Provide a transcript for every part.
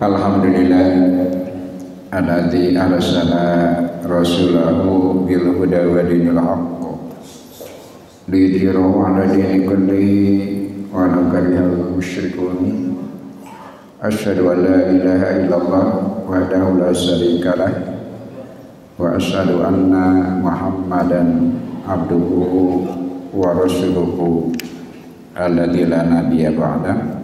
Alhamdulillah alladzi arsala rasulahu bil huda wa dinil haqq liyudhhirahu 'ala dini kullihi wa law karihal musyrikun. Asyhadu an la ilaha illallah wahdahu la syarika lah wa asyhadu anna Muhammadan abduhu wa rasuluhu alladzi la nabiyya ba'da.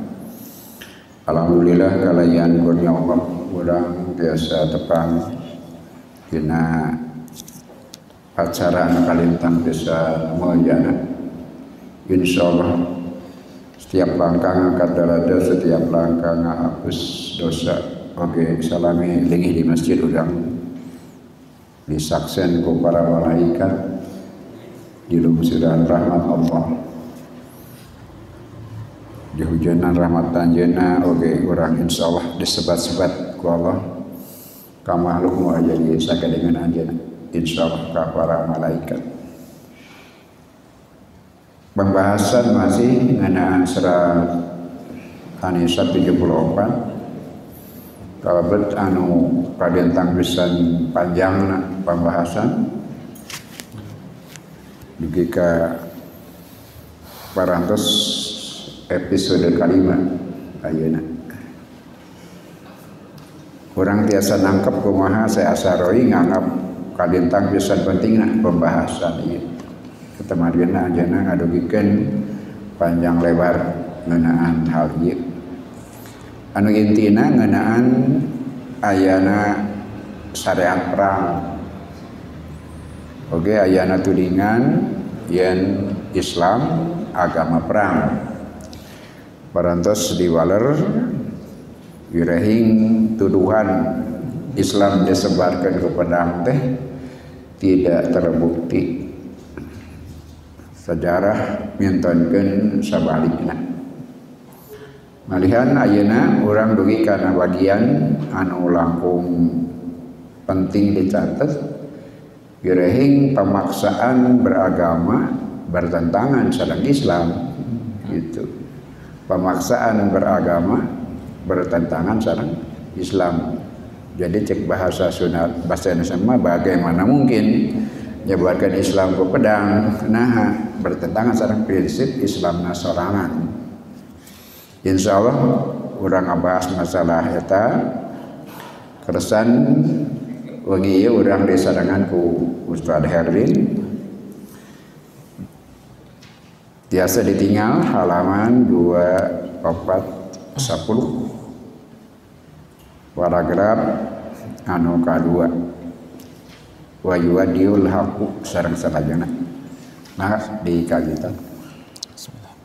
Alhamdulillah kalayan kurnia Allah urang biasa tepang dina acara kalintang desa mulyana. Insyaallah setiap langkah ngangkat darada, setiap langkah ngahapus dosa. Oke, salami linggih di masjid udang disaksen ku para malaikat di lumsuran rahmat Allah. Di hujanan rahmat tanjena oke orang insyaallah disebat-sebat ku Allah ka makhluk mu aja di sakadengan anjeuna insyaallah ka para malaikat. Pembahasan masih ngeunaan surat An-Nisa 74 kalebet anu padentang pisan panjangna pembahasan dugi ka parantos episode kelima ayeuna. Urang tiasa nangkep kumaha saya asaroi nganggap kadentang pisan pentingna pembahasan ieu. Ketemarieuna anjeunna ngadugikeun panjang lebar ngeunaan hal ieu. Anu intina ngeunaan ayana syariat perang. Oge ayana tudingan yen Islam agama perang. Parantos diwaler wirehing tuduhan Islam disebarkan ke pedang teh tidak terbukti. Sejarah mintonkeun sabalikna. Malihan ayeuna urang dugi kana bagian anu langkung penting dicatat wirehing pemaksaan beragama bertentangan sareng Islam gitu. Pemaksaan beragama bertentangan sareng Islam. Jadi cek bahasa sunat bahasa Indonesia mah bagaimana mungkin nyebarkan Islam ke pedang nah bertentangan sareng prinsip Islamna sorangan. Insyaallah urang ngabahas masalah eta keresan wengi ieu urang disarangan ku Ustaz Herlin. Biasa ditinggal halaman 2410 paragraf anu kadua wa yuwaddiul haqqu sareng salajana. Nah dikajitan bismillah.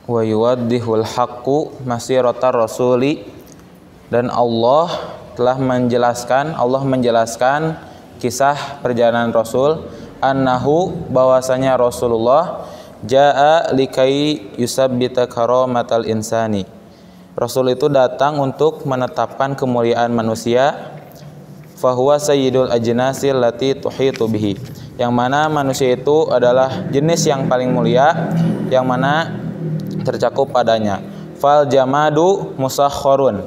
Wa yuwaddihul haqqu masiratar rasuli, dan Allah menjelaskan kisah perjalanan Rasul, annahu bahwasanya Rasulullah jaa likai yusabbita karamatal insani. Rasul itu datang untuk menetapkan kemuliaan manusia. Fahuwa sayyidul ajnasil lati tuhitu bihi, yang mana manusia itu adalah jenis yang paling mulia yang mana tercakup padanya. Fal jamadu musakhkharun,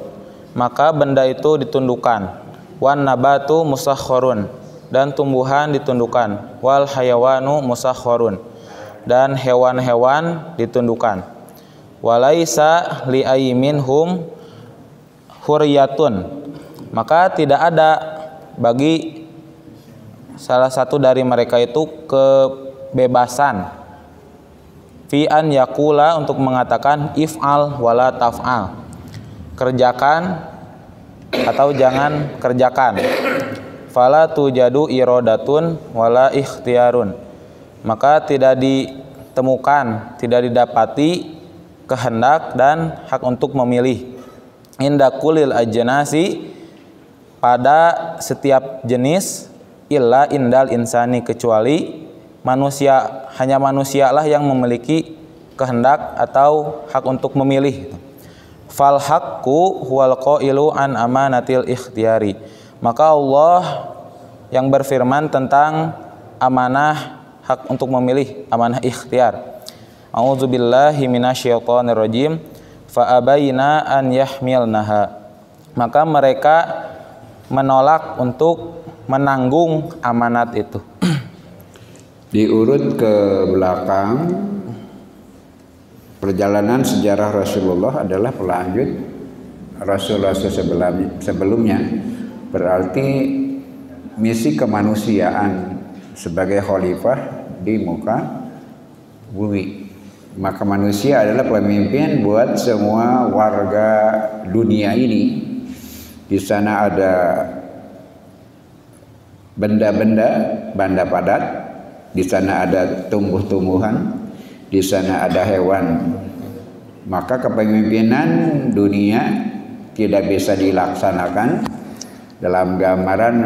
maka benda itu ditundukkan. Wan nabatu musakhkharun, dan tumbuhan ditundukkan. Wal hayawanu musakhkharun, dan hewan-hewan ditundukkan. Walaisa li ayminhum hurriyatun, maka tidak ada bagi salah satu dari mereka itu kebebasan fi an yakula, untuk mengatakan if'al wala taf'al, kerjakan atau jangan kerjakan. Fala tujadu iradatun wala ikhtiyarun, maka tidak ditemukan, tidak didapati kehendak dan hak untuk memilih. Inda kulil ajnasi, pada setiap jenis, illa indal insani, kecuali manusia. Hanya manusialah yang memiliki kehendak atau hak untuk memilih. Fal haqqu huwal qailu an amanatil ikhtiyari, maka Allah yang berfirman tentang amanah hak untuk memilih, amanah ikhtiar. A'udzubillahi minasyaitonirrajim. fa abaina an yahmilnaha, maka mereka menolak untuk menanggung amanat itu. Diurut ke belakang, perjalanan sejarah Rasulullah adalah pelanjut Rasul-Rasul sebelumnya. Berarti misi kemanusiaan sebagai khalifah di muka bumi. Maka manusia adalah pemimpin buat semua warga dunia ini. Di sana ada benda-benda, benda padat. Di sana ada tumbuh-tumbuhan. Di sana ada hewan. Maka kepemimpinan dunia tidak bisa dilaksanakan dalam gambaran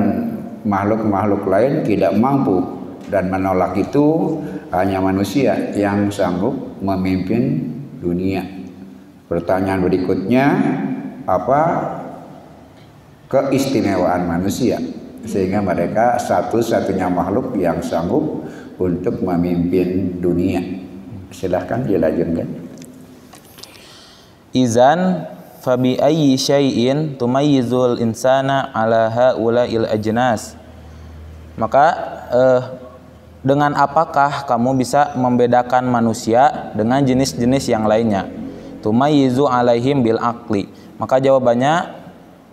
makhluk-makhluk lain tidak mampu, dan menolak itu hanya manusia yang sanggup memimpin dunia. Pertanyaan berikutnya, apa keistimewaan manusia sehingga mereka satu-satunya makhluk yang sanggup untuk memimpin dunia? Silahkan dilanjutkan. Izan fabi ayyi syai'in tumayyizul insana ala haula'il ajnas. Maka dengan apakah kamu bisa membedakan manusia dengan jenis-jenis yang lainnya? Tumayyizu alaihim bil aqli. Maka jawabannya,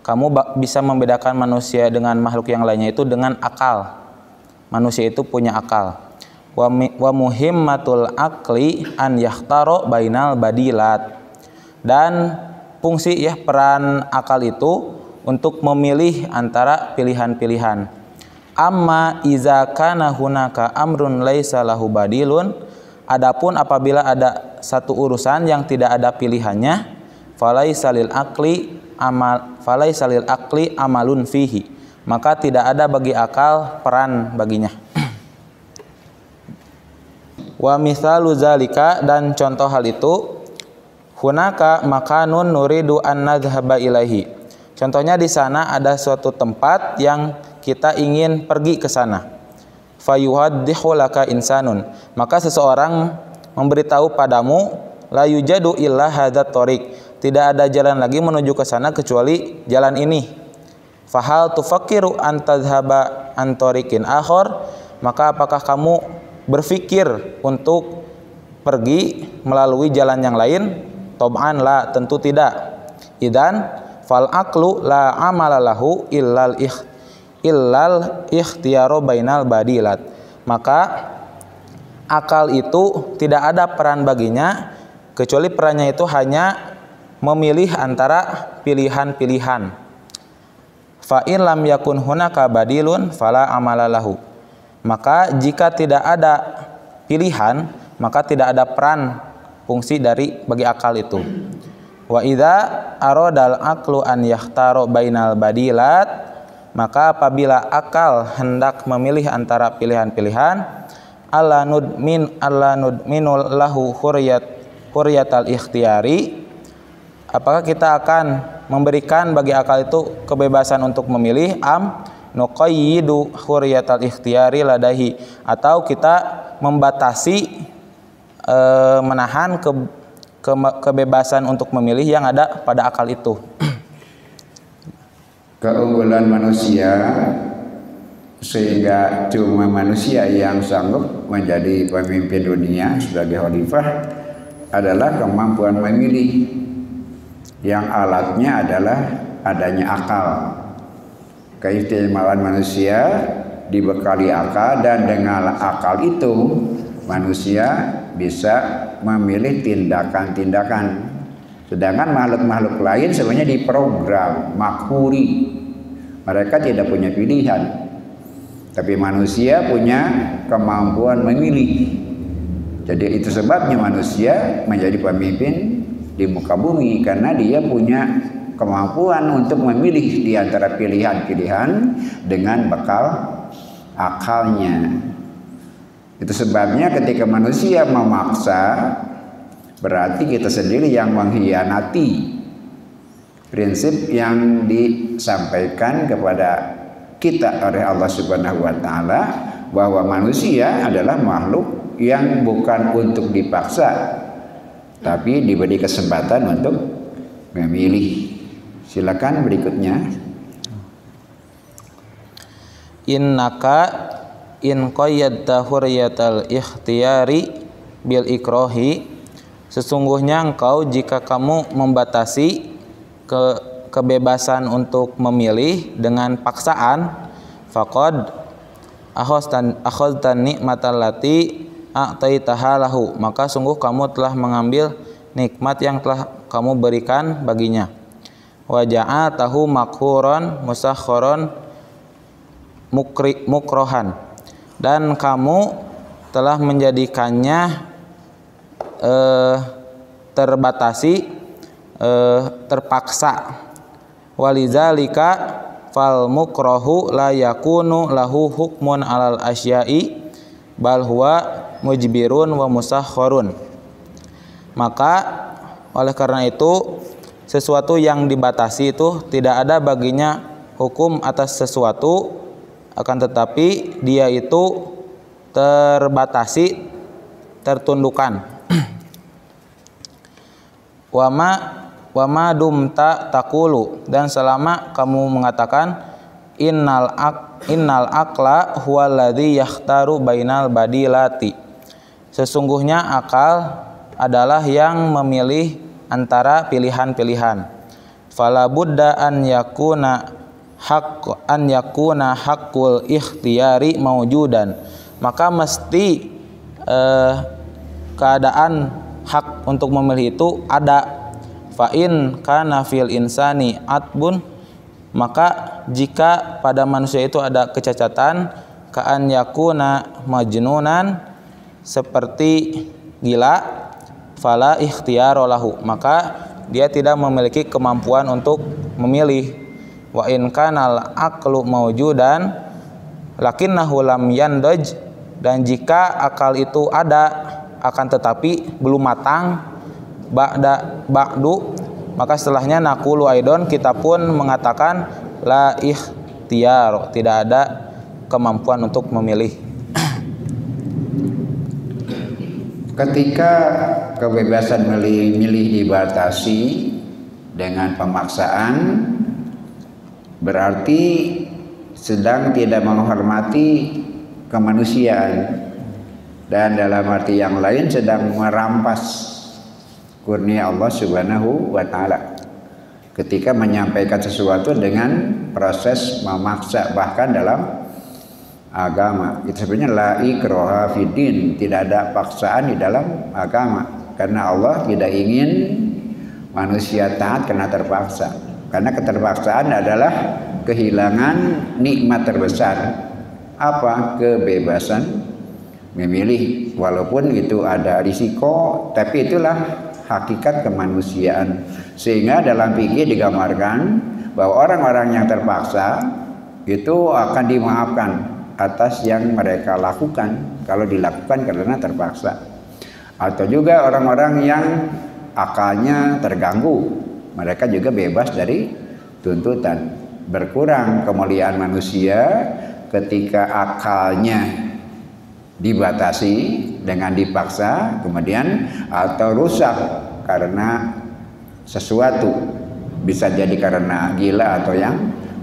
kamu bisa membedakan manusia dengan makhluk yang lainnya itu dengan akal. Manusia itu punya akal. Wa muhimmatul aqli an yakhtaro bainal badilat. Dan fungsi peran akal itu untuk memilih antara pilihan-pilihan. Amma iza kana hunaka amrun laisa lahu badilun, adapun apabila ada satu urusan yang tidak ada pilihannya, falaisa lil aqli amalun fihi, maka tidak ada bagi akal peran baginya. Wa mithalu zalika, dan contoh hal itu, hunaka makanun nuridu an nadhhaba ilaihi. Contohnya di sana ada suatu tempat yang kita ingin pergi ke sana. Fayuhaddihu laka insanun, maka seseorang memberitahu padamu, la yujadu illa hadzat thoriq, tidak ada jalan lagi menuju ke sana kecuali jalan ini. Fahal tufakkiru an tadhhaba an thoriqin akhar, maka apakah kamu berpikir untuk pergi melalui jalan yang lain? Tab'an la, tentu tidak. Idan fal aqlu la amala lahu illal ikhtiyaru bainal badilat. Maka akal itu tidak ada peran baginya kecuali perannya itu hanya memilih antara pilihan-pilihan. Fa in lam yakun hunaka badilun fala amala lahu. Maka jika tidak ada pilihan, maka tidak ada peran fungsi bagi akal itu. Wa idza aradal aqlu an yakhtaro bainal badilat, maka apabila akal hendak memilih antara pilihan-pilihan, alla nudminul lahu hurriyatal ikhtiyari, apakah kita akan memberikan bagi akal itu kebebasan untuk memilih? Nuqayyidu hurriyatal ikhtiyari ladahi, atau kita membatasi menahan kebebasan untuk memilih yang ada pada akal itu. Keunggulan manusia sehingga cuma manusia yang sanggup menjadi pemimpin dunia sebagai khalifah adalah kemampuan memilih, yang alatnya adalah adanya akal. Keistimewaan manusia dibekali akal, dan dengan akal itu manusia bisa memilih tindakan-tindakan. Sedangkan makhluk-makhluk lain sebenarnya diprogram, makhuri. Mereka tidak punya pilihan. Tapi manusia punya kemampuan memilih. Jadi itu sebabnya manusia menjadi pemimpin di muka bumi, karena dia punya kemampuan untuk memilih di antara pilihan-pilihan dengan bekal akalnya. Itu sebabnya ketika manusia memaksa, berarti kita sendiri yang mengkhianati prinsip yang disampaikan kepada kita oleh Allah Subhanahu wa taala, bahwa manusia adalah makhluk yang bukan untuk dipaksa, tapi diberi kesempatan untuk memilih. Silakan berikutnya. Innaka in qayyadta hurriyatal ikhtiyari bil ikrohi, sesungguhnya engkau jika kamu membatasi kebebasan untuk memilih dengan paksaan, faqad akhadtan nikmatal lati a'taitaha lahu, maka sungguh kamu telah mengambil nikmat yang telah kamu berikan baginya. Wa ja'atahu makhuran musakharan mukrohan, dan kamu telah menjadikannya terbatasi, terpaksa. Walizalika fal mukrohu la yakunu lahu hukmun alal asya'i bal huwa mujbirun wa musakharun. Maka oleh karena itu sesuatu yang dibatasi itu tidak ada baginya hukum atas sesuatu, akan tetapi dia itu terbatasi, tertundukan. Wama dumta takulu, dan selama kamu mengatakan innal aqla huwallazi yakhtaru bainal badilati, sesungguhnya akal adalah yang memilih antara pilihan-pilihan. Fala budda an yakuna haqqul ikhtiyari maujudan, maka mesti keadaan hak untuk memilih itu ada. Fa in kana fil insani atbun, maka jika pada manusia itu ada kecacatan, ka an yakuna majnunan, seperti gila, fala ikhtiyara lahu, maka dia tidak memiliki kemampuan untuk memilih. Wa in kanal aqlu maujudan lakinnahu lam yandaj, dan jika akal itu ada akan tetapi belum matang, ba'du, maka setelahnya naqulu aidon, kita pun mengatakan la ikhtiyar, tidak ada kemampuan untuk memilih. Ketika kebebasan memilih dibatasi dengan pemaksaan, berarti sedang tidak menghormati kemanusiaan, dan dalam arti yang lain sedang merampas kurnia Allah Subhanahu wa Ta'ala ketika menyampaikan sesuatu dengan proses memaksa, bahkan dalam agama. Itu sebenarnya la ikraha fiddin, tidak ada paksaan di dalam agama, karena Allah tidak ingin manusia taat karena terpaksa. Karena keterpaksaan adalah kehilangan nikmat terbesar. Apa? Kebebasan memilih. Walaupun itu ada risiko, tapi itulah hakikat kemanusiaan. Sehingga dalam fikih digambarkan bahwa orang-orang yang terpaksa itu akan dimaafkan atas yang mereka lakukan kalau dilakukan karena terpaksa. Atau juga orang-orang yang akalnya terganggu, mereka juga bebas dari tuntutan. Berkurang kemuliaan manusia ketika akalnya dibatasi dengan dipaksa, kemudian atau rusak karena sesuatu, bisa jadi karena gila atau yang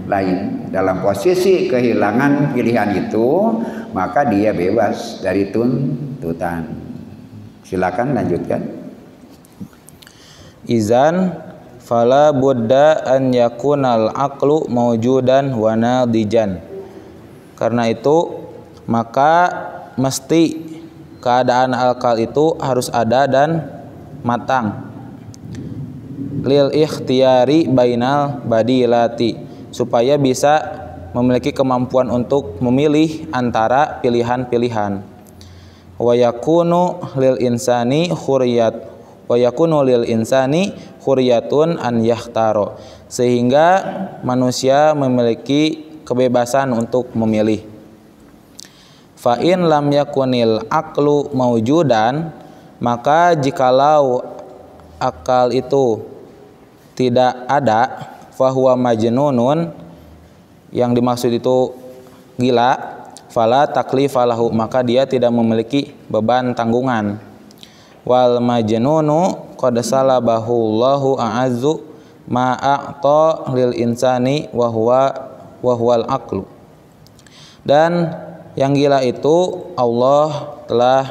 lain. Dalam posisi kehilangan pilihan itu, maka dia bebas dari tuntutan. Silakan lanjutkan. Izan fala budda an yakunal aqlu maujudan wa nadijan, karena itu maka mesti keadaan akal itu harus ada dan matang. Lil ikhtiyari bainal badilati, supaya bisa memiliki kemampuan untuk memilih antara pilihan-pilihan. Wa yakunu lil insani khuriyatun an yahtaro, sehingga manusia memiliki kebebasan untuk memilih. Fa in lam yakunil aqlu maujudan, maka jikalau akal itu tidak ada, fahuwa majnunun, yang dimaksud itu gila, fala taklifalahu, maka dia tidak memiliki beban tanggungan. wal majnunu qad salabahu Allahu a'azzu ma a'ta lil insani wa huwal aqlu. Dan yang gila itu Allah telah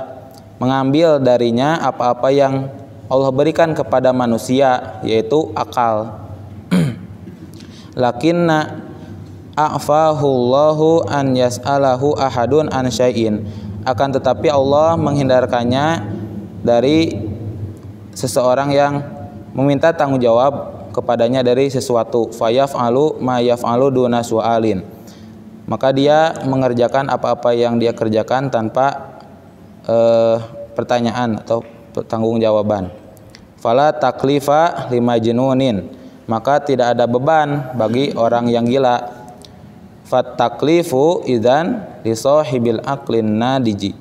mengambil darinya apa-apa yang Allah berikan kepada manusia, yaitu akal. Lakinna a'fahu Allahu an yas'alahu ahadun an syai'in. Akan tetapi Allah menghindarkannya dari seseorang yang meminta tanggung jawab kepadanya dari sesuatu. Fayaf'alu ma yaf'alu duna su'alin. Maka dia mengerjakan apa-apa yang dia kerjakan tanpa pertanyaan atau tanggung jawaban. Fala taklifa limajnunin, maka tidak ada beban bagi orang yang gila. Fat taklifu idzan li sahibil aqlin nadiji,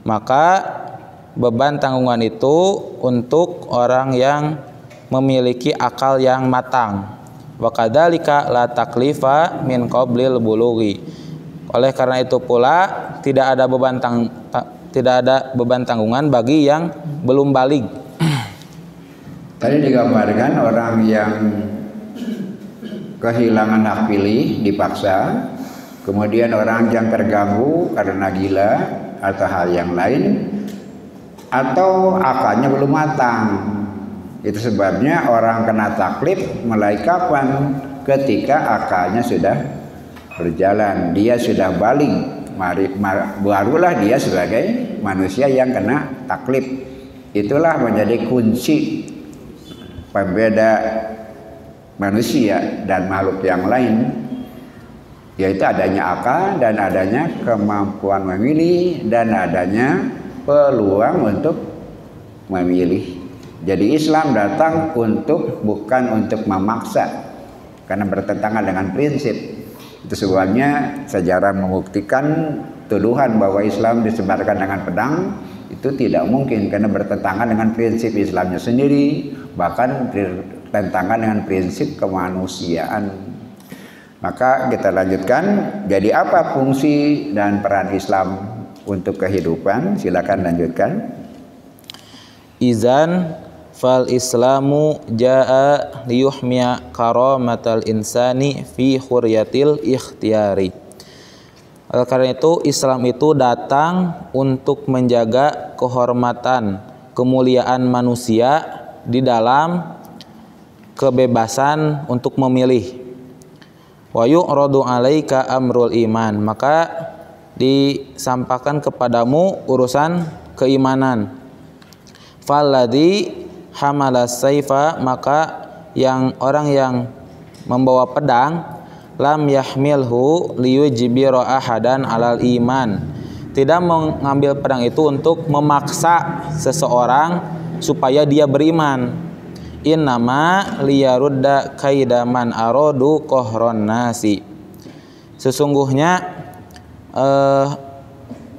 maka beban tanggungan itu untuk orang yang memiliki akal yang matang. Wa kadzalika la taklifa min qablil bulughi. Oleh karena itu pula tidak ada beban tanggungan bagi yang belum balig. Tadi digambarkan orang yang kehilangan hak pilih dipaksa, kemudian orang yang terganggu karena gila atau hal yang lain, atau akalnya belum matang. Itu sebabnya orang kena taklif mulai kapan? Ketika akalnya sudah berjalan, dia sudah balig, barulah dia sebagai manusia yang kena taklif. Itulah menjadi kunci pembeda manusia dan makhluk yang lain, yaitu adanya akal dan adanya kemampuan memilih dan adanya peluang untuk memilih. Jadi Islam datang bukan untuk memaksa, karena bertentangan dengan prinsip. Itu sebabnya sejarah membuktikan tuduhan bahwa Islam disebarkan dengan pedang itu tidak mungkin, karena bertentangan dengan prinsip Islamnya sendiri, bahkan bertentangan dengan prinsip kemanusiaan. Maka kita lanjutkan, jadi apa fungsi dan peran Islam untuk kehidupan? Silakan lanjutkan. Izan fal islamu jaa liyuhmiya karamatal insani fi hurriyatil ikhtiyari. Karena itu Islam itu datang untuk menjaga kehormatan, kemuliaan manusia di dalam kebebasan untuk memilih. Wa yu'radu 'alaika amrul iman, maka disampaikan kepadamu urusan keimanan. Falladzi hamalas saifa, maka orang yang membawa pedang, lam yahmilhu liyujbira ahadan alal iman, tidak mengambil pedang itu untuk memaksa seseorang supaya dia beriman. Innama liyarudda kaidaman aradu kohron nasi, sesungguhnya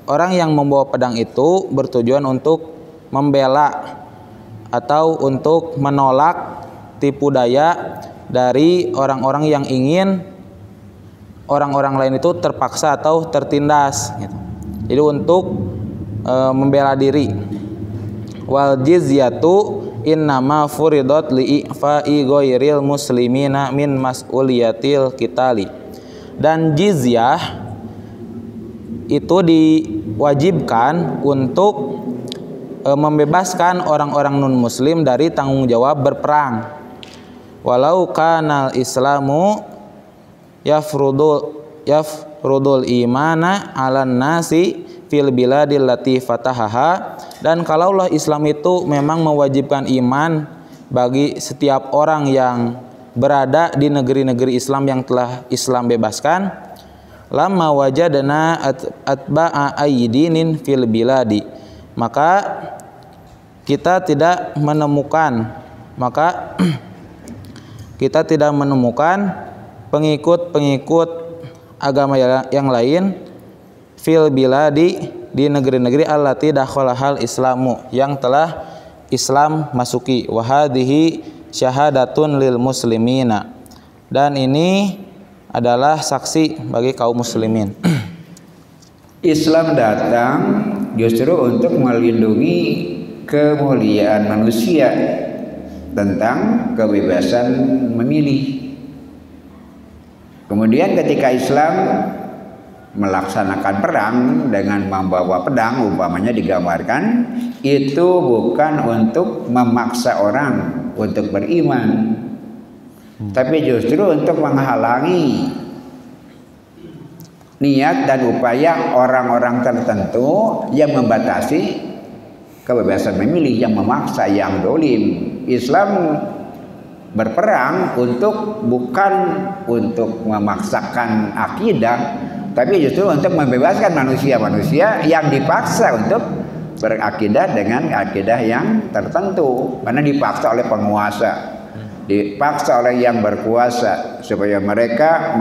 orang yang membawa pedang itu bertujuan untuk membela atau untuk menolak tipu daya dari orang-orang yang ingin orang-orang lain itu terpaksa atau tertindas gitu. Jadi untuk membela diri. Wal jizyatu innama furidat li'ifa'i ghairil muslimina min mas'uliyatil qitali. Dan jizyah itu diwajibkan untuk membebaskan orang-orang non muslim dari tanggung jawab berperang. Walau kanal islamu yafrudul imana 'alan nasi fil biladil lati fatahaha, dan kalaulah Islam itu memang mewajibkan iman bagi setiap orang yang berada di negeri-negeri Islam yang telah Islam bebaskan, lamma wajadna atba'a aydinin fil biladi, maka kita tidak menemukan pengikut-pengikut agama yang lain fil biladi, di negeri-negeri allati dakhalahal islamu, yang telah Islam masuki. Wa hadhihi syahadatun lil muslimina, dan ini adalah saksi bagi kaum muslimin. Islam datang justru untuk melindungi kemuliaan manusia, tentang kebebasan memilih. Kemudian ketika Islam melaksanakan perang dengan membawa pedang, umpamanya digambarkan itu bukan untuk memaksa orang untuk beriman, tapi justru untuk menghalangi niat dan upaya orang-orang tertentu yang membatasi kebebasan memilih, yang memaksa, yang dolim. Islam berperang bukan untuk memaksakan akidah, tapi justru untuk membebaskan manusia-manusia yang dipaksa untuk berakidah dengan akidah yang tertentu, karena dipaksa oleh penguasa, dipaksa oleh yang berkuasa supaya mereka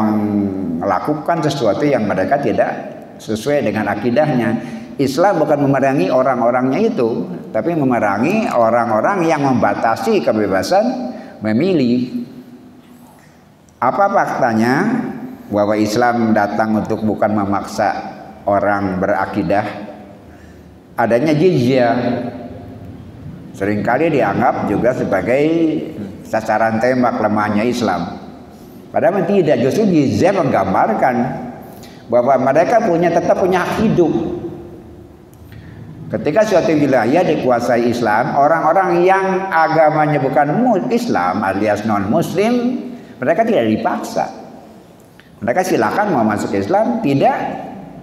melakukan sesuatu yang mereka tidak sesuai dengan akidahnya. Islam bukan memerangi orang-orangnya itu, tapi memerangi orang-orang yang membatasi kebebasan memilih. Apa faktanya bahwa Islam datang untuk bukan memaksa orang berakidah? Adanya jizyah seringkali dianggap juga sebagai sasaran tembak lemahnya Islam. Padahal tidak, justru jizyah menggambarkan bahwa mereka tetap punya hak hidup. Ketika suatu wilayah dikuasai Islam, orang-orang yang agamanya bukan Islam alias non-Muslim, mereka tidak dipaksa. Mereka silakan mau masuk Islam, tidak.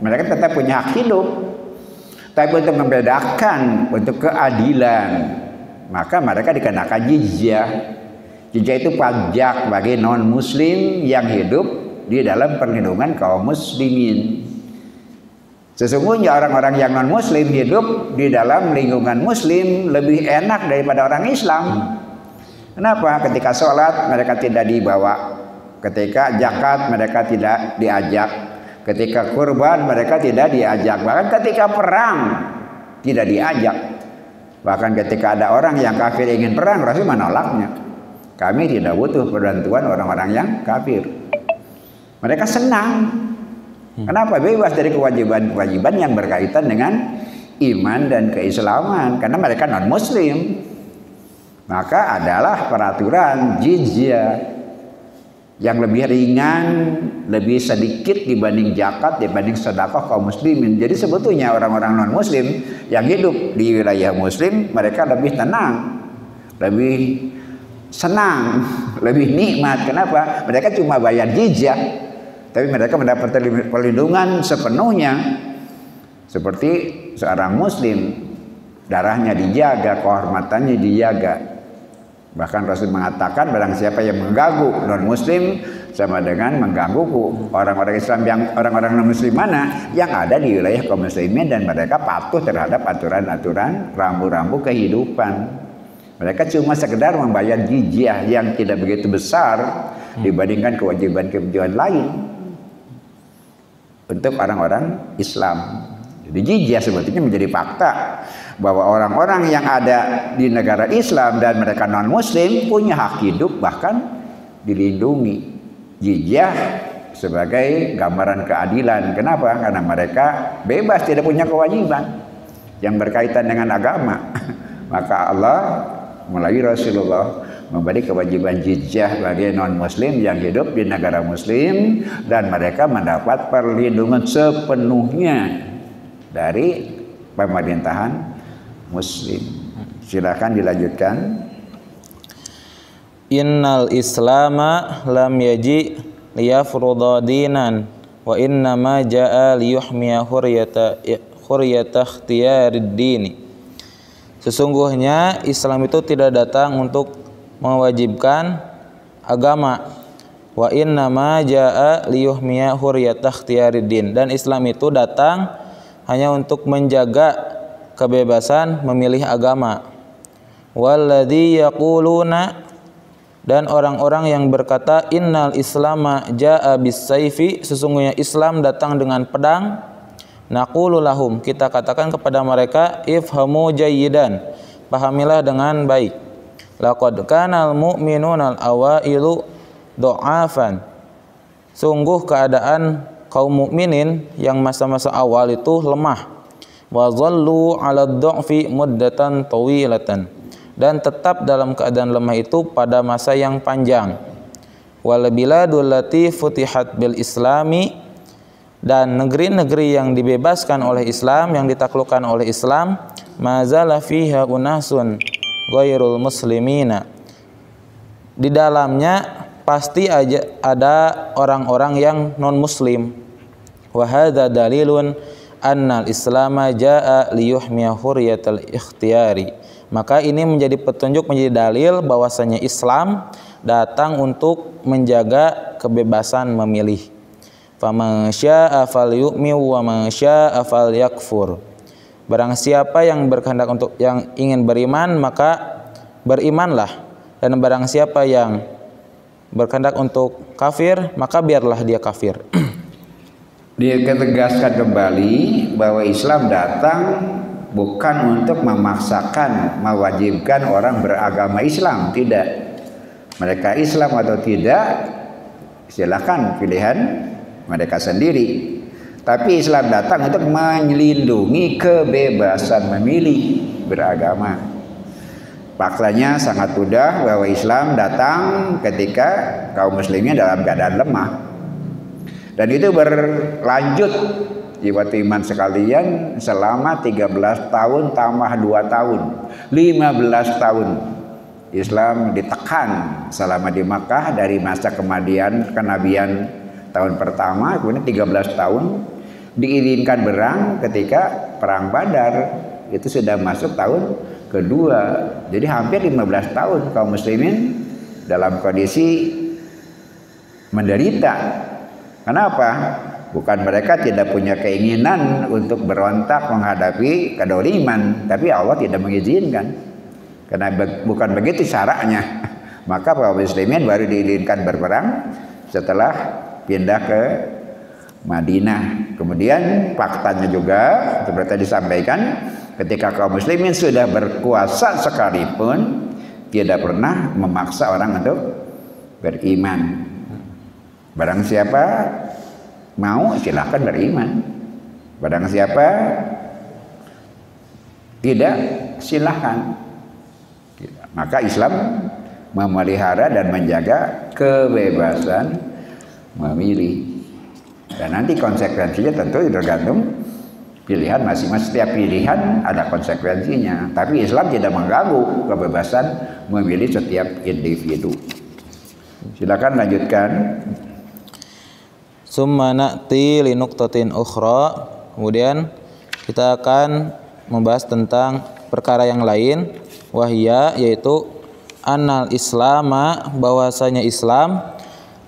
Mereka tetap punya hak hidup. Tapi untuk membedakan, untuk keadilan, maka mereka dikenakan jizyah. Jizyah itu pajak bagi non-Muslim yang hidup di dalam perlindungan kaum muslimin. Sesungguhnya orang-orang yang non-Muslim hidup di dalam lingkungan Muslim lebih enak daripada orang Islam. Kenapa? Ketika sholat mereka tidak dibawa, ketika zakat mereka tidak diajak, ketika kurban mereka tidak diajak, bahkan ketika perang tidak diajak. Bahkan ketika ada orang yang kafir ingin perang, Rasul menolaknya. Kami tidak butuh bantuan orang-orang yang kafir. Mereka senang. Kenapa? Bebas dari kewajiban-kewajiban yang berkaitan dengan iman dan keislaman, karena mereka non-Muslim. Maka adalah peraturan jizyah yang lebih ringan, lebih sedikit dibanding zakat, dibanding sedekah kaum muslimin. Jadi sebetulnya orang-orang non-Muslim yang hidup di wilayah Muslim, mereka lebih tenang, lebih senang, lebih nikmat. Kenapa? Mereka cuma bayar jizyah, tapi mereka mendapat perlindungan sepenuhnya seperti seorang Muslim. Darahnya dijaga, kehormatannya dijaga. Bahkan Rasul mengatakan barang siapa yang mengganggu non-Muslim sama dengan menggangguku. Orang-orang Islam yang orang-orang non-Muslim mana yang ada di wilayah kaum muslimin dan mereka patuh terhadap aturan-aturan rambu-rambu kehidupan. Mereka cuma sekedar membayar jizyah yang tidak begitu besar dibandingkan kewajiban-kewajiban lain untuk orang-orang Islam. Jadi jizyah sebetulnya menjadi fakta bahwa orang-orang yang ada di negara Islam dan mereka non-Muslim punya hak hidup, bahkan dilindungi. Jizyah sebagai gambaran keadilan. Kenapa? Karena mereka bebas, tidak punya kewajiban yang berkaitan dengan agama. Maka Allah melalui Rasulullah memberi kewajiban jizyah bagi non-Muslim yang hidup di negara Muslim, dan mereka mendapat perlindungan sepenuhnya dari pemerintahan Muslim. Silakan dilanjutkan. Innal islama lam yaji liyafrudha dinan wa innama jaa liyuhmiya hurriyata ikhtiyarid dini. Sesungguhnya Islam itu tidak datang untuk mewajibkan agama. Wa innama jaa liyuhmiya hurriyata ikhtiyarid din. Dan Islam itu datang hanya untuk menjaga kebebasan memilih agama. Walladzi yaquluna, dan orang-orang yang berkata innal islama jaa bis-saifi, sesungguhnya Islam datang dengan pedang. Naqulu lahum, kita katakan kepada mereka, ifhamu jayyidan, pahamilah dengan baik. Laqad kanal mu'minuna al-awailu du'afan, sungguh keadaan kaum mukminin yang masa-masa awal itu lemah. wa dhallu 'ala ad-dha'fi muddatan tawilatan, dan tetap dalam keadaan lemah itu pada masa yang panjang. Wal biladul lati futihat bil islami, dan negeri-negeri yang dibebaskan oleh Islam, yang ditaklukkan oleh Islam, mazala fiha unasun ghairul muslimina, di dalamnya pasti aja ada orang-orang yang non muslim. Wa hadza dalilun annal islama jaa liyuhmiya hurriyatal ikhtiyari, maka ini menjadi petunjuk, menjadi dalil bahwasanya Islam datang untuk menjaga kebebasan memilih. Faman syaa'a falyu'min wa man syaa'a falyakfur, barang siapa yang berkehendak untuk yang ingin beriman maka berimanlah, dan barang siapa yang berkehendak untuk kafir maka biarlah dia kafir. Dia ketegaskan kembali bahwa Islam datang bukan untuk memaksakan, mewajibkan orang beragama Islam, tidak. Mereka Islam atau tidak silakan, pilihan mereka sendiri. Tapi Islam datang untuk melindungi kebebasan memilih beragama. Faktanya sangat mudah bahwa Islam datang ketika kaum muslimin dalam keadaan lemah. Dan itu berlanjut jiwa iman sekalian selama 13 tahun tambah 2 tahun, 15 tahun. Islam ditekan selama di Makkah dari masa kenabian tahun pertama, kemudian 13 tahun diizinkan berang ketika perang Badar, itu sudah masuk tahun kedua. Jadi hampir 15 tahun kaum muslimin dalam kondisi menderita. Kenapa? Bukan mereka tidak punya keinginan untuk berontak menghadapi kedoliman, tapi Allah tidak mengizinkan. Karena bukan begitu syaratnya. Maka kaum muslimin baru diizinkan berperang setelah pindah ke Madinah. Kemudian faktanya juga seperti disampaikan, ketika kaum muslimin sudah berkuasa sekalipun tidak pernah memaksa orang untuk beriman. Barang siapa mau silahkan beriman, barang siapa tidak silahkan. Maka Islam memelihara dan menjaga kebebasan memilih. Dan nanti konsekuensinya tentu tergantung pilihan masing-masing. Setiap pilihan ada konsekuensinya. Tapi Islam tidak mengganggu kebebasan memilih setiap individu. Silakan lanjutkan. Summa na'ti li nuqtatin ukhra, kemudian kita akan membahas tentang perkara yang lain, wahya, yaitu annal islama, bahwasanya Islam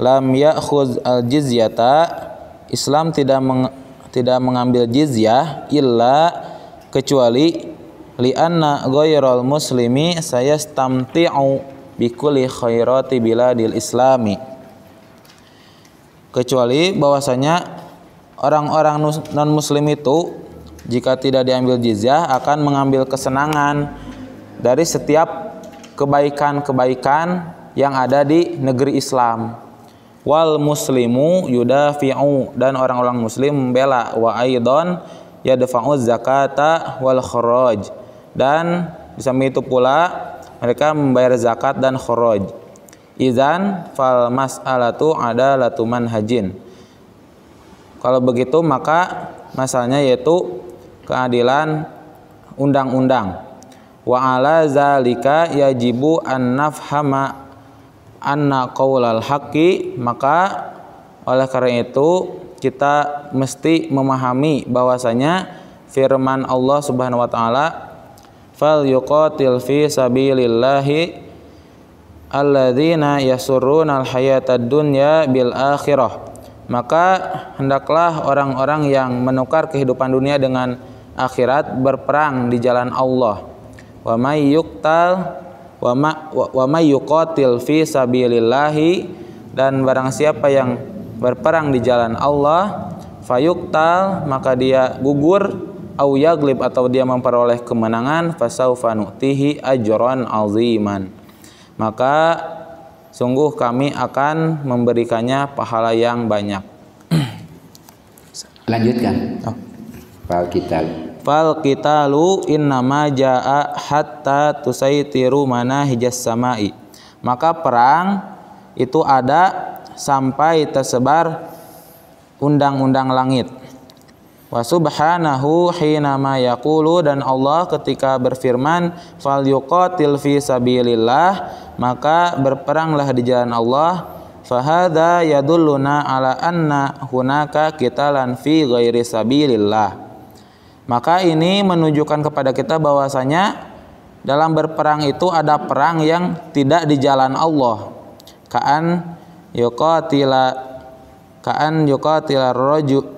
lam ya'khuz al jizyata, Islam tidak mengambil jizyah illa kecuali li anna ghairal muslimi sayastamti'u bi kulli khairati biladil islami, kecuali bahwasanya orang-orang non muslim itu jika tidak diambil jizyah akan mengambil kesenangan dari setiap kebaikan-kebaikan yang ada di negeri Islam. Wal muslimu yudafi'u, dan orang-orang muslim membela, wa aidon yadfa'u zakata wal kharaj, dan di samping itu pula mereka membayar zakat dan kharaj. Izan fal mas'alatu adalatu manhajin, kalau begitu maka masalahnya yaitu keadilan undang-undang. Wa ala zalika yajibu an nafhama anna qaulal haqqi, maka oleh karena itu kita mesti memahami bahwasanya firman Allah Subhanahu wa taala, fal yuqatil fi sabilillahi alladzina yasurrunal hayatad dunya bil akhirah, maka hendaklah orang-orang yang menukar kehidupan dunia dengan akhirat berperang di jalan Allah. Wa may yuqatil fi sabilillahi, dan barang siapa yang berperang di jalan Allah, fayuqtal, maka dia gugur, au yaglib, atau dia memperoleh kemenangan, fasaufa nu'tihi ajran aziman, maka sungguh kami akan memberikannya pahala yang banyak. Lanjutkan. Pak kita fal qitalu innama jaa hatta tusaitiru manahijas samai. Maka perang itu ada sampai tersebar undang-undang langit. Wa subhanahu hinama yaqulu, dan Allah ketika berfirman fal yuqatil fi sabilillah, maka berperanglah di jalan Allah. Fahadha yadulluna ala anna hunaka qitalan fi ghairi sabilillah. Maka ini menunjukkan kepada kita bahwasanya dalam berperang itu ada perang yang tidak di jalan Allah. Ka'an yuqatila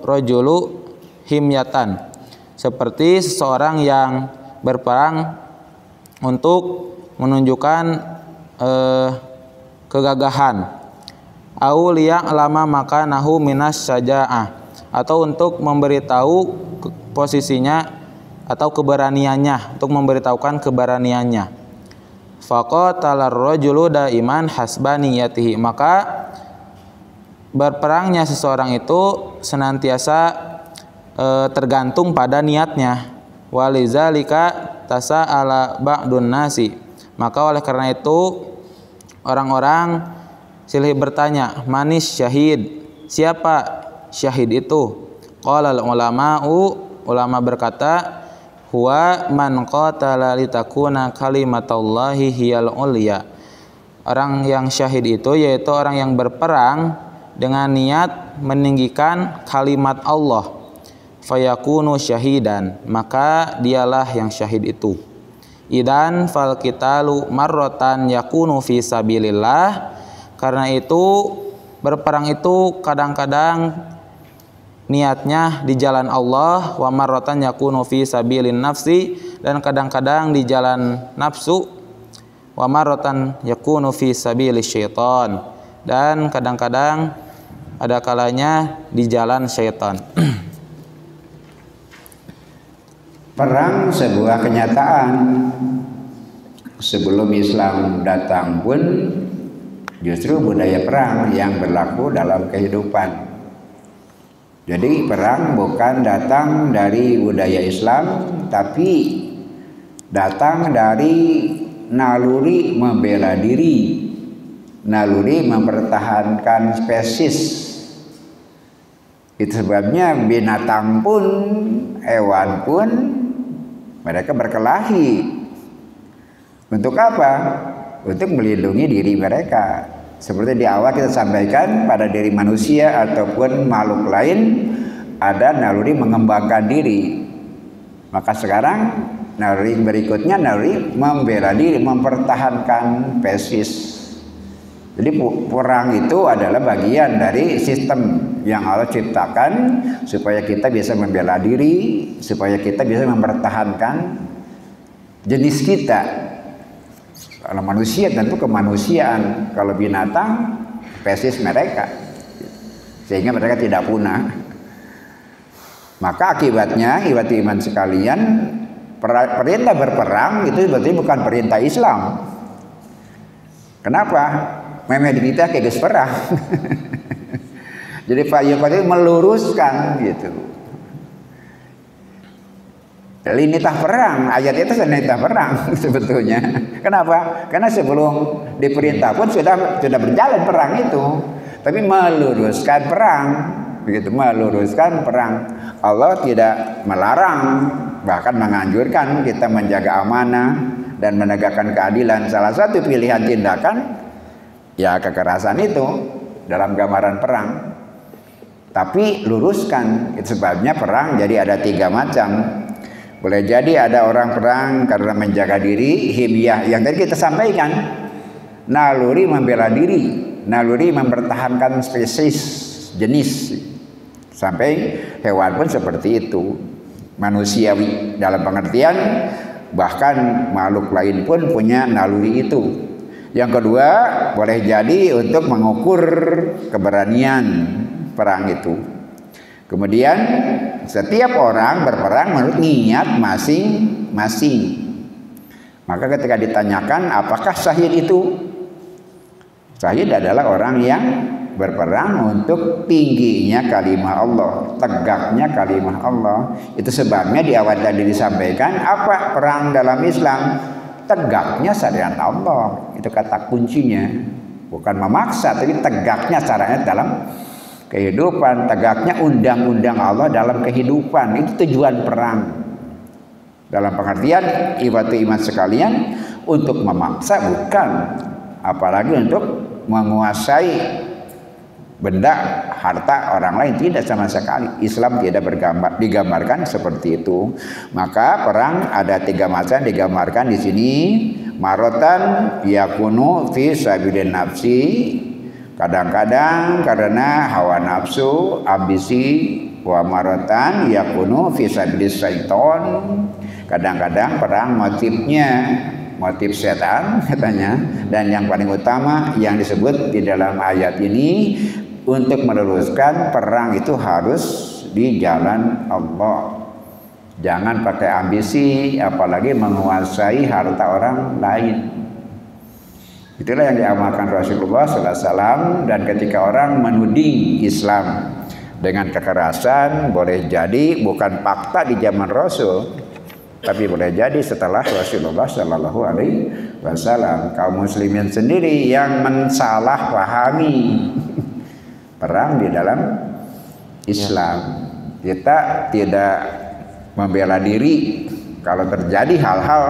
rajulu himyatan, seperti seseorang yang berperang untuk menunjukkan kegagahan, auliya lama maka nahu minas syaja'ah, atau untuk memberitahu posisinya atau keberaniannya, untuk memberitahukan keberaniannya. Faqatalar rajulu daiman hasbaniyatihi, maka berperangnya seseorang itu senantiasa tergantung pada niatnya. Walizalika tasa'ala ba'dun nasi, maka oleh karena itu orang-orang silih bertanya, manis syahid, siapa syahid itu? Qala ulama'u, ulama berkata, huwa man qatala litakuna kalimatullahi hiyal ulya. Orang yang syahid itu yaitu orang yang berperang dengan niat meninggikan kalimat Allah. Fayakunu syahidan, maka dialah yang syahid itu. Idan fal qitalu marratan yakunu fi sabilillah, karena itu berperang itu kadang-kadang niatnya di jalan Allah, wa marratan yakunu fi sabilin nafsi, dan kadang-kadang di jalan nafsu, wa marratan yakunu fi sabilis syaitan, dan kadang-kadang ada kalanya di jalan syaitan. Perang sebuah kenyataan. Sebelum Islam datang pun justru budaya perang yang berlaku dalam kehidupan. Jadi perang bukan datang dari budaya Islam, tapi datang dari naluri membela diri, naluri mempertahankan spesies. Itu sebabnya binatang pun, hewan pun, mereka berkelahi. Untuk apa? Untuk melindungi diri mereka. Seperti di awal kita sampaikan, pada diri manusia ataupun makhluk lain ada naluri mengembangkan diri. Maka sekarang naluri berikutnya naluri membela diri, mempertahankan spesies. Jadi perang itu adalah bagian dari sistem yang Allah ciptakan supaya kita bisa membela diri, supaya kita bisa mempertahankan jenis kita. Kalau manusia tentu kemanusiaan, kalau binatang spesies mereka, sehingga mereka tidak punah. Maka akibatnya, iman sekalian, perintah berperang itu berarti bukan perintah Islam. Kenapa? Memang kita kayak ges perang. Jadi Pak Yoko itu meluruskan gitu. Linitah perang, ayat itu linitah perang sebetulnya. Kenapa? Karena sebelum diperintah pun sudah berjalan perang itu. Tapi meluruskan perang, begitu, meluruskan perang. Allah tidak melarang, bahkan menganjurkan kita menjaga amanah dan menegakkan keadilan. Salah satu pilihan tindakan ya kekerasan itu dalam gambaran perang. Tapi luruskan, itu sebabnya perang jadi ada 3 macam. Boleh jadi ada orang perang karena menjaga diri, himyah yang tadi kita sampaikan, naluri membela diri, naluri mempertahankan spesies, jenis, sampai hewan pun seperti itu, manusiawi dalam pengertian, bahkan makhluk lain pun punya naluri itu. Yang kedua, boleh jadi untuk mengukur keberanian perang itu. Kemudian setiap orang berperang menurut niat masing-masing. Maka ketika ditanyakan apakah syahid itu? Syahid adalah orang yang berperang untuk tingginya kalimah Allah, tegaknya kalimah Allah. Itu sebabnya di awal tadi disampaikan apa perang dalam Islam? Tegaknya syariat Allah. Itu kata kuncinya. Bukan memaksa, tapi tegaknya syariat dalam kehidupan, tegaknya undang-undang Allah dalam kehidupan. Itu tujuan perang. Dalam pengertian iman sekalian, untuk memaksa bukan, apalagi untuk menguasai benda harta orang lain, tidak sama sekali. Islam tidak digambarkan seperti itu. Maka perang ada 3 macam digambarkan di sini. Marotan yakunu fi sabilin nafsi, kadang-kadang karena hawa nafsu, ambisi. Wa marotan yakunu fi sabilis syaiton, kadang-kadang perang motif setan katanya. Dan yang paling utama yang disebut di dalam ayat ini, untuk meneruskan perang itu harus di jalan Allah. Jangan pakai ambisi, apalagi menguasai harta orang lain. Itulah yang diamalkan Rasulullah SAW. Dan ketika orang menuding Islam dengan kekerasan, boleh jadi bukan fakta di zaman Rasul, tapi boleh jadi setelah Rasulullah Shallallahu Alaihi Wasallam. Kaum muslimin sendiri yang mensalahpahami perang di dalam Islam. Kita tidak membela diri kalau terjadi hal-hal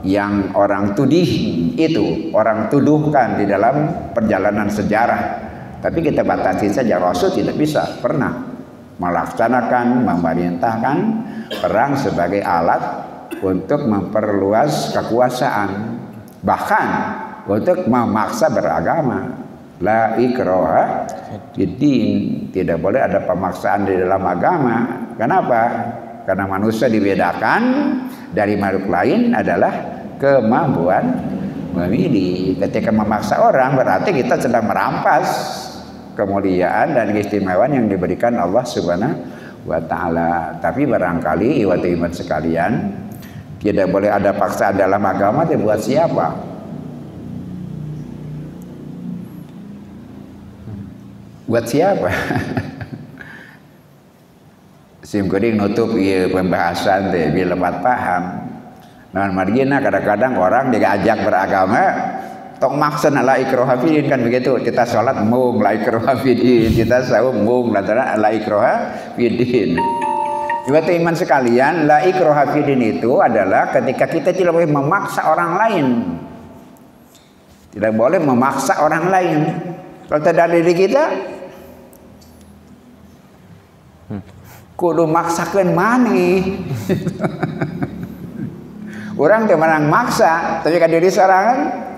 yang orang tudih, itu orang tuduhkan di dalam perjalanan sejarah. Tapi kita batasi saja. Rasul tidak bisa pernah melaksanakan, memerintahkan perang sebagai alat untuk memperluas kekuasaan, bahkan untuk memaksa beragama. La ikraha fiddin, tidak boleh ada pemaksaan di dalam agama. Kenapa? Karena manusia dibedakan dari makhluk lain adalah kemampuan memilih. Ketika memaksa orang berarti kita sedang merampas kemuliaan dan keistimewaan yang diberikan Allah Subhanahu wa Ta'ala. Tapi barangkali iman sekalian, tidak boleh ada paksaan dalam agama. Itu buat siapa? Buat siapa? Sim kuring nutup ieu pembahasan teh biar lepat paham. Nah, margina kadang-kadang orang diajak beragama tong maksa la ikraha fiddin, kan begitu. Kita salat mung la ikraha fiddin, kita saum mung la ikraha fiddin. Juga iman sekalian, la ikraha fiddin itu adalah ketika kita tidak boleh memaksa orang lain. Tidak boleh memaksa orang lain. Kalau tidak diri kita, kudu maksakeun maneh. Orang teh menang maksa, tapi ka diri sorangan.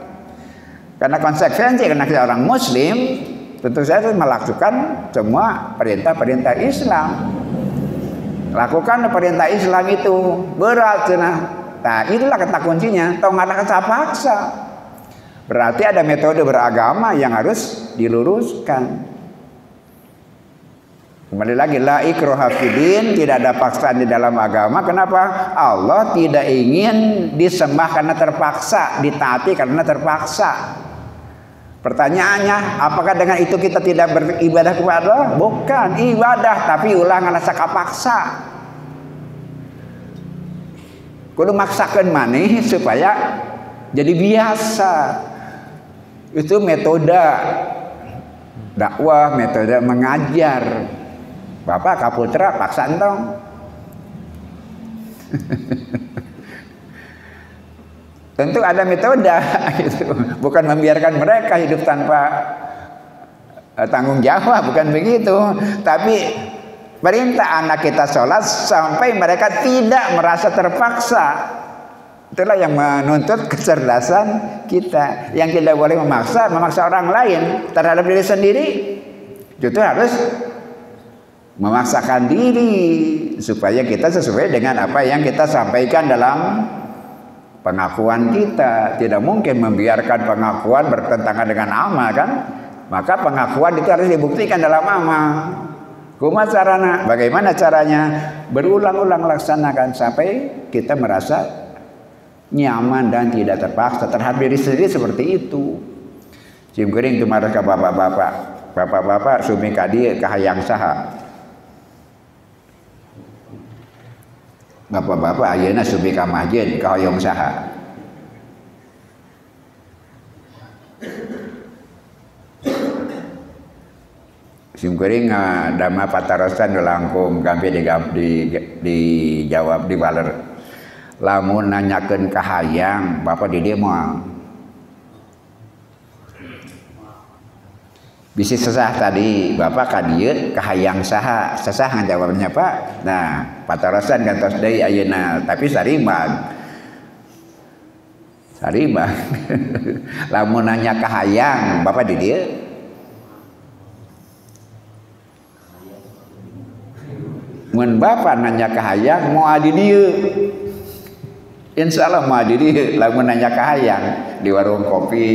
Karena konsekuensi karena kita orang muslim, tentu saja melakukan semua perintah-perintah Islam. Lakukan perintah Islam itu berat cenah. Nah, itulah kata kuncinya, tong ada kata paksa. Berarti ada metode beragama yang harus diluruskan. Kembali lagi, la ikraha fiddin, tidak ada paksaan di dalam agama. Kenapa? Allah tidak ingin disembah karena terpaksa, ditaati karena terpaksa. Pertanyaannya, apakah dengan itu kita tidak beribadah kepada Allah? Bukan, ibadah tapi ulangan asa kapaksa. Kudu maksakeun maneh supaya jadi biasa. Itu metode dakwah, metode mengajar. Bapak kaputra paksa entong. Tentu ada metode gitu. Bukan membiarkan mereka hidup tanpa tanggung jawab, bukan begitu. Tapi perintah anak kita sholat sampai mereka tidak merasa terpaksa. Itulah yang menuntut kecerdasan kita. Yang tidak boleh memaksa orang lain terhadap diri sendiri. Justru harus memaksakan diri supaya kita sesuai dengan apa yang kita sampaikan dalam pengakuan kita. Tidak mungkin membiarkan pengakuan bertentangan dengan amal, kan? Maka pengakuan itu harus dibuktikan dalam amal. Kumaha carana? Bagaimana caranya? Berulang-ulang laksanakan sampai kita merasa nyaman dan tidak terpaksa terhadap diri sendiri seperti itu. Sim kuring tumaros ka bapak-bapak. bapak-bapak sumi kadi kahayang saha. Bapak-bapak ayeuna sumi ka masjid kahayang saha. Simkuring dama patarosan langkung gampi dijawab di baler. Lamun nanyakeun kahayang, bapak di dieu moal. Bisi sesah tadi, bapak ka dieu kahayang saha? Sesah jawabnya Pak. Nah, patarosan gantos deui ayeuna, tapi sarimbang. Sarimbang. Lamun nanya kahayang, bapak di dieu mun bapak nanya kahayang mau adi dieu. Insyaallah mau adi dieu lamun nanya kahayang di warung kopi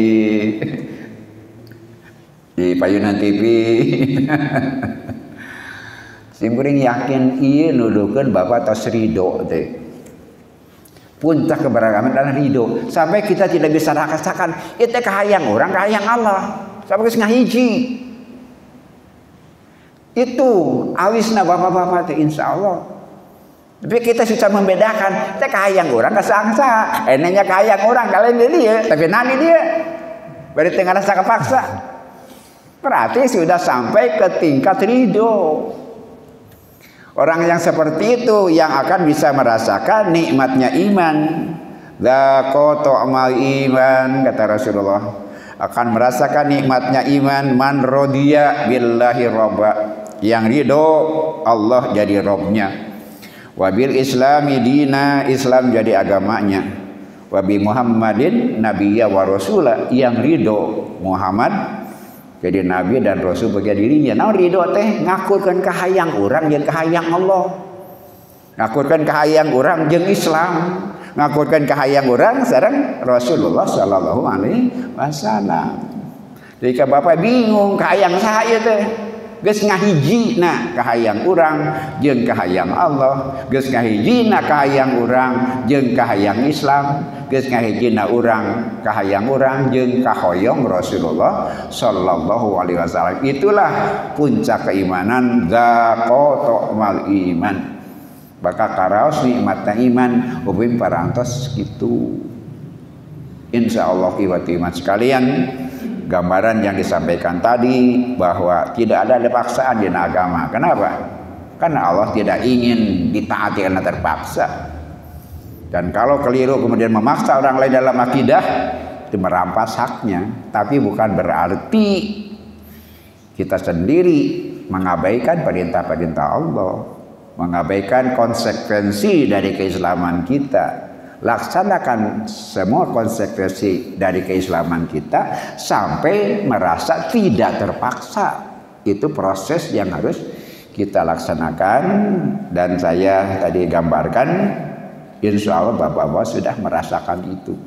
di payunan TV. Simkuring yakin ieu nuduhkeun bapak tos ridho teh. Puncak keberagaman adalah ridho. Sampai kita tidak bisa rasakan ieu teh kahayang urang kahayang Allah. Sampai geus ngahiji. Itu awisna bapak-bapak teh insyaallah. Tapi kita susah membedakan teh kahayang urang ka sangsa, enenya kahayang urang kalian dia, tapi nani dia. Bari teu ngarasa kapaksa. Berarti sudah sampai ke tingkat ridho. Orang yang seperti itu yang akan bisa merasakan nikmatnya iman. Dzaqo ta'mal iman kata Rasulullah. Akan merasakan nikmatnya iman man rodiya billahi robba. Yang ridho Allah jadi Robnya. Wabil islami dina, Islam jadi agamanya. Wabi Muhammadin nabiyya wa rasula, yang ridho Muhammad jadi nabi dan rasul bagi dirinya. Naon ridho teh ngakurkeun kahayang urang jeung kahayang Allah. Ngakurkeun kahayang urang jeung Islam. Ngakurkeun kahayang urang sareng Rasulullah sallallahu alaihi wasallam. Jika bapak bingung kahayang saha ieu teh? Geus ngahijina kahayang urang jeung kahayang Allah, geus ngahijina kahayang urang jeung kahayang Islam, geus ngahijina urang kahayang urang jeung kahoyong Rasulullah sallallahu alaihi wasallam. Itulah puncak keimanan, dzaqo mal iman. Baka karaos nikmatna iman upin parantos kitu. Insyaallah iman sekalian, gambaran yang disampaikan tadi bahwa tidak ada paksaan di agama. Kenapa? Karena Allah tidak ingin ditaati karena terpaksa. Dan kalau keliru kemudian memaksa orang lain dalam akidah, itu merampas haknya. Tapi bukan berarti kita sendiri mengabaikan perintah-perintah Allah, mengabaikan konsekuensi dari keislaman kita. Laksanakan semua konsekuensi dari keislaman kita sampai merasa tidak terpaksa. Itu proses yang harus kita laksanakan, dan saya tadi gambarkan insya Allah bapak-bapak sudah merasakan itu,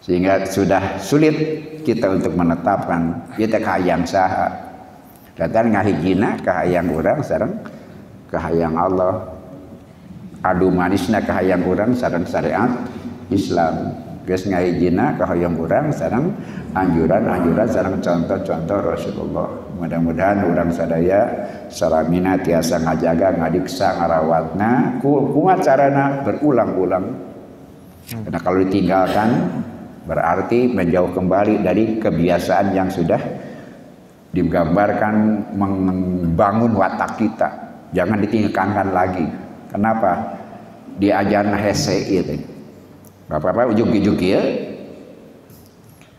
sehingga sudah sulit kita untuk menetapkan kita kahayang saha. Datang ngahijina kahayang urang sareng kahayang Allah. Adu manisna kahayang urang sareng syariat Islam. Geus ngahijina kahayang urang sareng anjuran-anjuran sareng contoh-contoh Rasulullah. Mudah-mudahan urang sadaya salamina tiasa ngajaga ngadiksa ngarawatna kumaha carana berulang-ulang. Karena kalau ditinggalkan berarti menjauh kembali dari kebiasaan yang sudah digambarkan membangun watak kita. Jangan ditinggalkan lagi. Kenapa? Diajarna hese itu. Bapak-bapak ujug-ujug ya.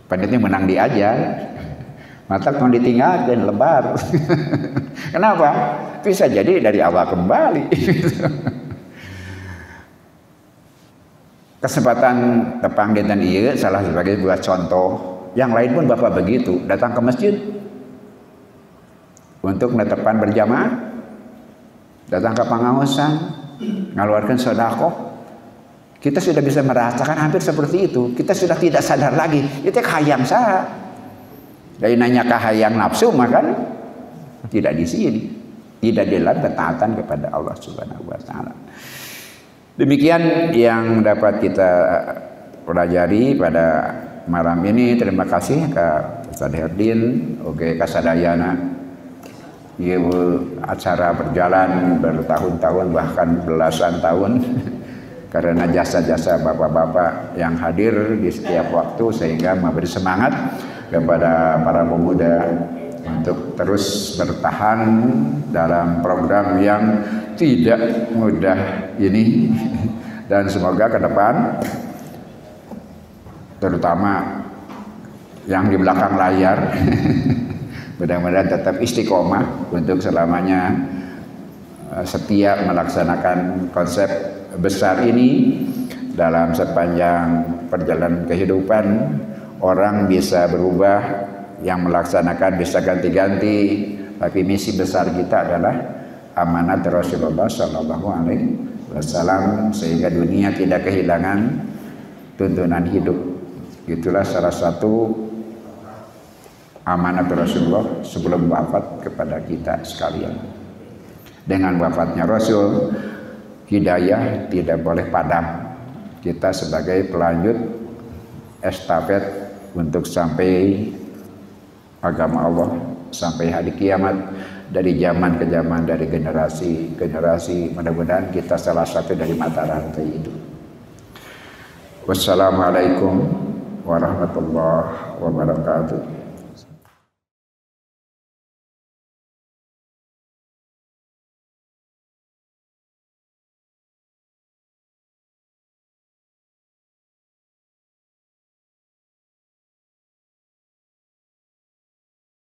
Panditnya menang diajar. Mata kalau ditinggalkan lebar. Kenapa? Bisa jadi dari awal kembali. Kesempatan tepang dinten ieu salah sebagai buat contoh. Yang lain pun bapak begitu, datang ke masjid untuk netepan berjamaah, datang ke pangaosan, ngaluarkan sedekah. Kita sudah bisa merasakan hampir seperti itu. Kita sudah tidak sadar lagi. Itu kahayang saha. Dari nanya kahayang nafsu makan tidak di sini. Tidak dalam ketaatan kepada Allah Subhanahu wa taala. Demikian yang dapat kita pelajari pada malam ini. Terima kasih Ustaz Herdin, oke kasadayana. Ieu acara berjalan bertahun-tahun bahkan belasan tahun karena jasa-jasa bapak-bapak yang hadir di setiap waktu sehingga memberi semangat kepada para pemuda untuk terus bertahan dalam program yang tidak mudah ini dan semoga ke depan terutama yang di belakang layar mudah-mudahan tetap istiqomah untuk selamanya setia melaksanakan konsep besar ini dalam sepanjang perjalanan kehidupan. Orang bisa berubah, yang melaksanakan bisa ganti-ganti, tapi misi besar kita adalah amanat Rasulullah Shallallahu Alaihi Wasallam sehingga dunia tidak kehilangan tuntunan hidup. Itulah salah satu amanat Rasulullah sebelum wafat kepada kita sekalian. Dengan wafatnya Rasul, hidayah tidak boleh padam. Kita sebagai pelanjut estafet untuk sampai agama Allah sampai hari kiamat, dari zaman ke zaman, dari generasi ke generasi. Mudah-mudahan kita salah satu dari mata rantai itu. Wassalamualaikum warahmatullahi wabarakatuh.